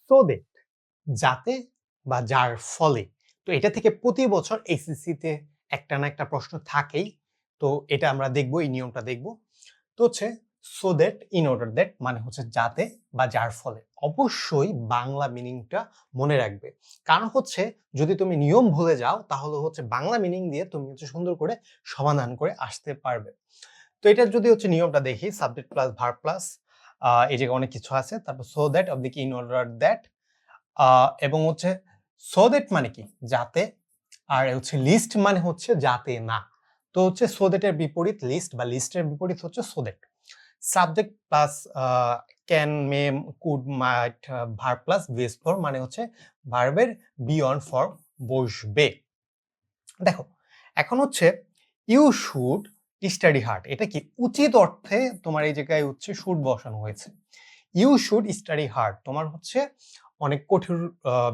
So that যাতে বা যার ফলে। তো এটা থেকে প্রতি বছর এইচএসসিতে একটা না একটা প্রশ্ন থাকেই। তো এটা আমরা দেখব, এই নিয়মটা দেখব। তো হচ্ছে so that, in order that মানে হচ্ছে যাতে বা যার ফলে। অবশ্যই বাংলা মিনিংটা মনে রাখবে, কারণ হচ্ছে যদি তুমি নিয়ম ভুলে যাও তাহলে হচ্ছে বাংলা মিনিং দিয়ে তুমি হচ্ছে সুন্দর করে সমাধান করে আসতে পারবে। তো এটা যদি হচ্ছে নিয়মটা দেখি, সাবজেক্ট প্লাস ভার্ব প্লাস এই জায়গায় অনেক কিছু আছে। তারপর so that of in order that, এবং হচ্ছে সো দ্যাট মানে কি যাতে, আর হচ্ছে লিস্ট মানে হচ্ছে যাতে না। তো হচ্ছে সো দ্যাটের বিপরীত লিস্ট, বা লিস্টের বিপরীত হচ্ছে so that. Subject plus can, may, could, might, verb plus base form মানে হচ্ছে ভার্বের বিয়ন্ড ফর্ম বসবে। দেখো এখন হচ্ছে ইউ শুড স্টাডি হার্ড, এটা কি উচিত অর্থে তোমার এই জায়গায় হচ্ছে শুড বসানো হয়েছে। ইউ শুড স্টাডি হার্ড, তোমার হচ্ছে অনেক কঠোর,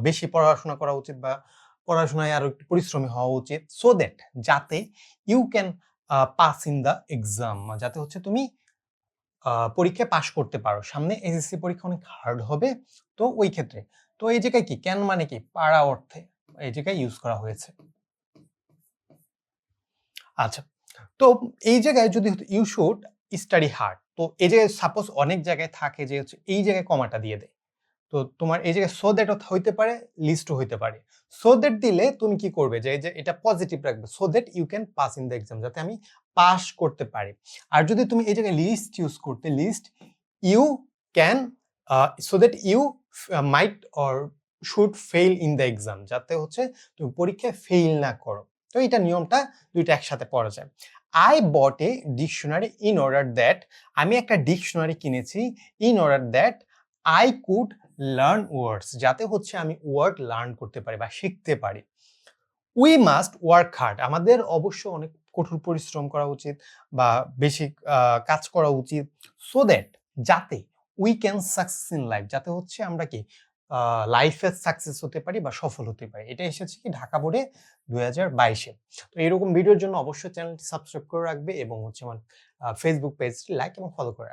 বেশি পড়াশোনা করা উচিত, বা পড়াশোনায় আরো একটু পরিশ্রমী হওয়া উচিত। সো দ্যাট যাতে you can pass in the exam, যাতে হচ্ছে তুমি পরীক্ষায় পাশ করতে পারো। সামনে এসএসসি পরীক্ষা অনেক হার্ড হবে, তো ওই ক্ষেত্রে। তো এই জায়গায় কি ক্যান মানে কি পারা অর্থে এই জায়গায় ইউজ করা হয়েছে। আচ্ছা, তো এই জায়গায় যদি ইউ শুড স্টাডি হার্ড, তো এই জায়গায় সাপোজ অনেক জায়গায় থাকে যে হচ্ছে এই জায়গায় কমাটা দিয়ে দেয়। তো তোমার এই জায়গায় সো দ্যাট হইতে পারে, লিস্টও হইতে পারে। সো দ্যাট দিলে তুমি কি করবে, যে এই যে এটা পজিটিভ রাখবে, so that you can pass in the exam, যাতে আমি পাস করতে পারি। আর যদি তুমি এই জায়গায় লিস্ট ইউজ করতে, lest you can, so that you might or should fail in the exam, যাতে হচ্ছে তুমি পরীক্ষায় ফেইল না করো। তো এটা নিয়মটা দুইটা একসাথে পড়া যায়। I bought a dictionary in order that, আমি একটা ডিকশনারি কিনেছি, in order that I could learn words, যাতে হচ্ছে আমি ওয়ার্ড লার্ন করতে পারি বা শিখতে পারি। উই মাস্ট ওয়ার্ক হার্ড, আমাদের অবশ্য অনেক কঠোর পরিশ্রম করা উচিত বা বেশি কাজ করা উচিত। সো দ্যাট যাতে we can success in life, যাতে হচ্ছে আমরা কি লাইফে সাকসেস হতে পারি বা সফল হতে পারি। এটা এসেছে কি ঢাকা বোর্ডে 2022-এ। তো এরকম ভিডিওর জন্য অবশ্যই চ্যানেলটি সাবস্ক্রাইব করে রাখবে, এবং হচ্ছে আমার ফেসবুক পেজটি লাইক এবং ফলো করে রাখবে।